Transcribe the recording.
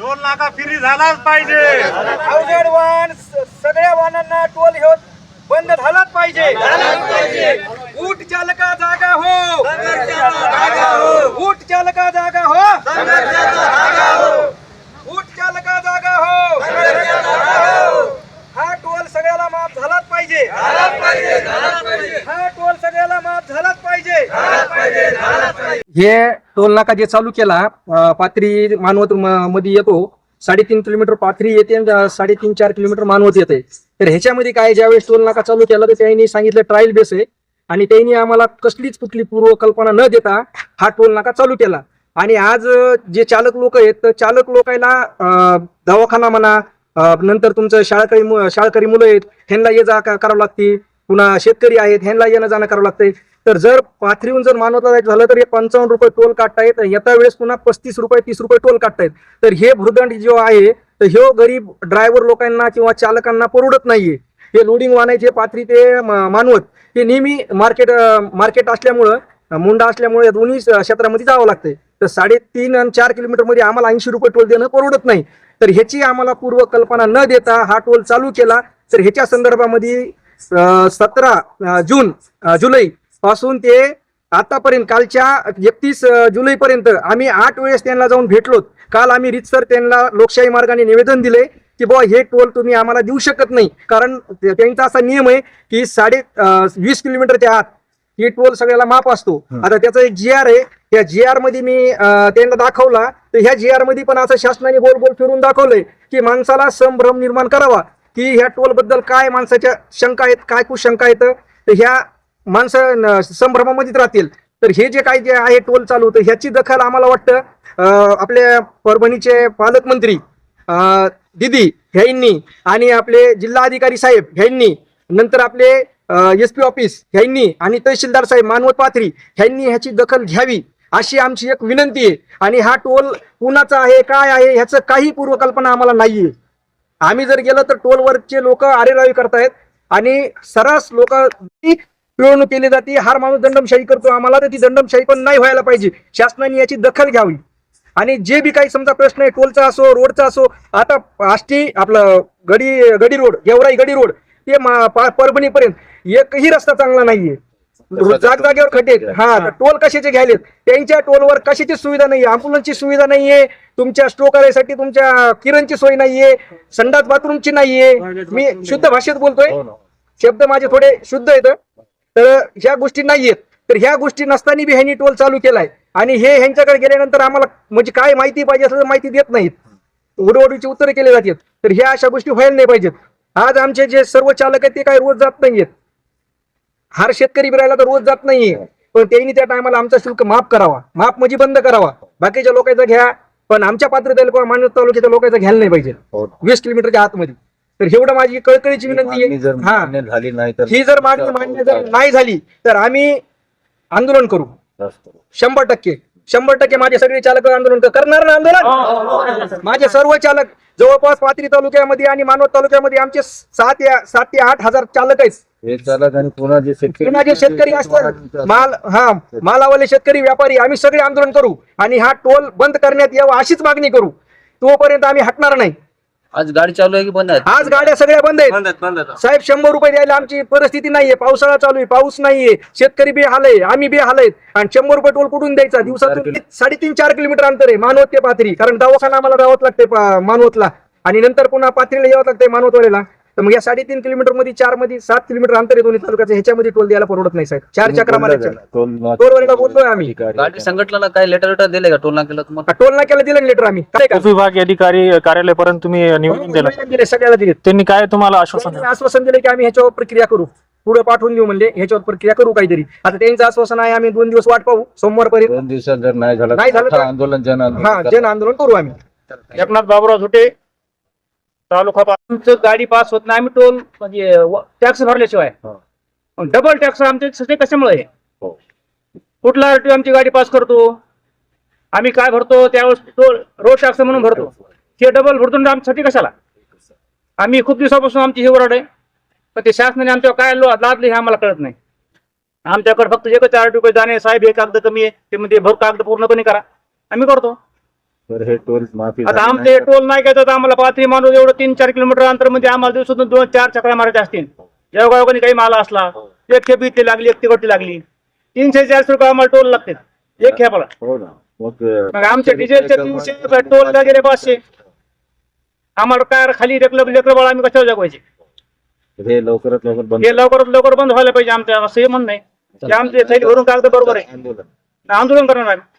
Toll नाका free झालाच पाहिजे. अवजड वाहन सगळ्या वाहनांना टोल हे बंद झालाच पाहिजे. ऊट चालका जागा हो, ऊट चालका जागा हो, ऊट चालका जागा हो. हा टोल सगळ्याला माफ झालाच पाहिजे. हा टोल सगळ्याला माफ झालाच पाहिजे. हे टोल नाका जे चालू केला पाथरी मानवत मध्ये येतो, 3.5 किलोमीटर पाथरी येते आणि 3.5-4 किलोमीटर मानवत येते. तर ह्याच्यामध्ये काय ज्यावेळेस टोल नाका चालू केला तर त्यांनी सांगितलं ट्रायल बेस आहे आणि त्यांनी आम्हाला कसलीच कुठली पूर्वकल्पना न देता हा टोल नाका चालू केला. आणि आज जे चालक लोक आहेत तर चालक लोकांना दवाखाना म्हणा, नंतर तुमचं शाळकरी मुलं आहेत ह्यांना ये जा करावं लागते, पुन्हा शेतकरी आहेत ह्यांना येणं जाणं करावं लागतंय. तर जर पाथरीहून जर मानवता जायचं झालं तर हे 55 रुपये टोल काढतायत, येत्या वेळेस पुन्हा 35 रुपये 30 रुपये टोल काढतायत. तर हे भूर्दंड जो आहे तर हे गरीब ड्रायव्हर लोकांना किंवा चालकांना परवडत नाहीये. हे लोडिंग वाहनाचे पाथरी ते मानवत हे नेहमी मार्केट असल्यामुळं, मुंडा असल्यामुळे या दोन्ही क्षेत्रामध्ये जावं लागतंय. तर 3.5 आणि 4 किलोमीटर मध्ये आम्हाला 80 रुपये टोल देणं परवडत नाही. तर ह्याची आम्हाला पूर्वकल्पना न देता हा टोल चालू केला. तर ह्याच्या संदर्भामध्ये 17 जुलै पासून ते आतापर्यंत कालच्या 31 जुलैपर्यंत आम्ही 8 वेळेस त्यांना जाऊन भेटलो. काल आम्ही रीतसर त्यांना लोकशाही मार्गाने निवेदन दिले की बुवा हे टोल तुम्ही आम्हाला देऊ शकत नाही, कारण त्यांचा असा नियम आहे की 20 किलोमीटरच्या आत हे टोल सगळ्याला माफ असतो. आता त्याचा एक GR आहे, त्या GR मध्ये मी त्यांना दाखवला. तर ह्या GR मध्ये पण असं शासनाने गोल गोल फिरून दाखवलंय की माणसाला संभ्रम निर्माण करावा की ह्या टोल बद्दल काय माणसाच्या शंका आहेत, काय कुशंका आहेत, तर ह्या माणसं संभ्रमामध्येच राहतील. तर हे जे काही जे आहे टोल चालू, तर ह्याची दखल आम्हाला वाटतं आपल्या परभणीचे पालकमंत्री दिदी ह्यांनी आणि आपले जिल्हाधिकारी साहेब ह्यांनी, नंतर आपले SP ऑफिस ह्यांनी आणि तहसीलदार साहेब मानवत पाथरी ह्यांनी ह्याची दखल घ्यावी अशी आमची एक विनंती आहे. आणि हा टोल कुणाचा आहे काय आहे ह्याचं काही पूर्वकल्पना आम्हाला नाहीये. आम्ही जर गेलो तर टोलवरचे लोक आरेरावी करतायत आणि सर्रास लोक पिळवणूक केली जाते. हार माणूस दंडमशाही करतो आम्हाला, तर ती दंडमशाही पण नाही व्हायला पाहिजे. शासनाने याची दखल घ्यावी. आणि जे बी काही समजा प्रश्न आहे टोलचा असो, रोडचा असो, आता आष्टी आपलं गडी रोड, गेवराई गडी रोड ते परभणीपर्यंत एकही रस्ता चांगला नाहीये. जागजागेवर खड्डे. हा, टोल कशाचे घ्यायलेत, त्यांच्या टोलवर कशाची सुविधा नाहीये, अँब्युलन्सची सुविधा नाहीये, तुमच्या स्टो करायसाठी तुमच्या किरणची सोय नाहीये, संडास बाथरूमची नाहीये. मी शुद्ध भाषेत बोलतोय, शब्द माझे थोडे शुद्ध आहेत. तर ह्या गोष्टी नाहीयेत. तर ह्या गोष्टी नसताना बी ह्यांनी टोल चालू केलाय. आणि हे ह्यांच्याकडे गेल्यानंतर आम्हाला म्हणजे काय माहिती पाहिजे असं माहिती देत नाहीत, उडवडीची उत्तरे केले जातात. तर ह्या अशा गोष्टी व्हायला नाही पाहिजेत. आज आमचे जे सर्व चालक आहेत ते काय रोज जात नाहीयेत. हार शेतकरी बिरायला तर रोज जात नाहीये, पण त्यांनी त्या टायमाला आमचा शुल्क माफ करावा, माफ म्हणजे बंद करावा. बाकीच्या लोकांचा घ्या, पण आमच्या पात्रतेला किंवा मानवत तालुक्याच्या लोकांचा घ्यायला नाही पाहिजे 20 किलोमीटरच्या आतमध्ये. तर एवढं माझी कळकळीची विनंती आहे. हा, झाली नाही तर ही जर मागणी मान्य जर नाही झाली तर आम्ही आंदोलन करू. 100% माझे सगळे चालक आंदोलन करणार ना. आंदोलन माझे सर्व चालक जवळपास पाथरी तालुक्यामध्ये आणि मानवत तालुक्यामध्ये आमचे 7 ते 8 हजार चालक आहेत. हे चालक आणि पुन्हा जे शेतकरी असतात, मालावाले शेतकरी व्यापारी, आम्ही सगळे आंदोलन करू आणि हा टोल बंद करण्यात यावा अशीच मागणी करू. तोपर्यंत आम्ही हटणार नाही. आज गाडी चालू आहे की बंद आहे? आज गाड्या सगळ्या बंद आहेत साहेब. 100 रुपये द्यायला आमची परिस्थिती नाहीये. पावसाळा चालू आहे, पाऊस नाहीये, शेतकरी बी हालय, आम्ही बी हालय. आणि 100 रुपये टोल कुठून द्यायचा? दिवसातून 3.5-4 किलोमीटर अंतर आहे मानवत ते पाथरी, कारण दवाखाना आम्हाला जावंच लागते मानवतला आणि नंतर पुन्हा पाथरीला यावं लागतंय मानवतवाडीला. तर मग या 3.5 किलोमीटर मध्ये 4 मध्ये 7 किलोमीटर अंतर आहे दोन्ही तालुक्याचं, ह्याच्यामध्ये टोल द्यायला परवडत नाही साहेब. 4 चक्रा मारायच्या टोलवरला बोलतोय आम्ही. गाडी संघटनेला काय लेटर दिले का टोल नाक्याला? तुम्हाला टोल नाक्याला दिलं लेटर आम्ही विभागीय अधिकारी कार्यालयापर्यंत तुम्ही निवेदन दिलं, सगळ्याला दिले. त्यांनी काय तुम्हाला आश्वासन दिलं की आम्ही ह्याच्यावर प्रक्रिया करू, पुढे पाठवून देऊ म्हणले, ह्याच्यावर प्रक्रिया करू काहीतरी. आता त्यांचं आश्वासन आहे आम्ही 2 दिवस वाट पाहू, सोमवारपर्यंत. 2 दिवसात जर नाही झालं तर आंदोलन जन आंदोलन करू आम्ही. एकनाथ बाबुराव झुटे, तालुका आमचं गाडी पास होत नाही, आम्ही टोल म्हणजे टॅक्स भरल्याशिवाय. डबल टॅक्स आमच्या कशामुळे आहे? कुठला RTO आमची गाडी पास करतो, आम्ही काय भरतो त्यावेळेस टोल रोड टॅक्स म्हणून भरतो, ते डबल भरतो आमच्यासाठी कशाला? आम्ही खूप दिवसापासून आमची ही ओरड आहे, पण ते शासनाने आमच्यावर काय लादले हे आम्हाला कळत नाही. आमच्याकडे फक्त एकच RTO जाणे, साहेब हे कागद कमी आहे ते म्हणजे कागद पूर्णपणे करा, आम्ही करतो. तर हे टोल माफी आता झाली आमचे नाही. टोल नाही काय तर आम्हाला पाथरी माणूस एवढं 3-4 किलोमीटर अंतरमध्ये आम्हाला दिवसातून 2-4 चक्रा मारायच्या असतील. जेव्हा कोणी काही माल असला एक खेप इथे लागली, एक तिकडची लागली, 300-400 रुपये आम्हाला टोल लागते एक खेपाला. हो ना. मग आमच्या डिझेलचे 300 रुपये टोल का गेले 500. आम्हाला काय खाली लेकर बाळ आम्ही कशावर जगवायचे. हे लवकरात लवकर बंद हे लवकरात लवकर बंद व्हायला पाहिजे आमच्या असं हे म्हणणं आहे की आमचे थैली भरून कागद बरोबर आहे. आंदोलन आंदोलन करणार आम्ही.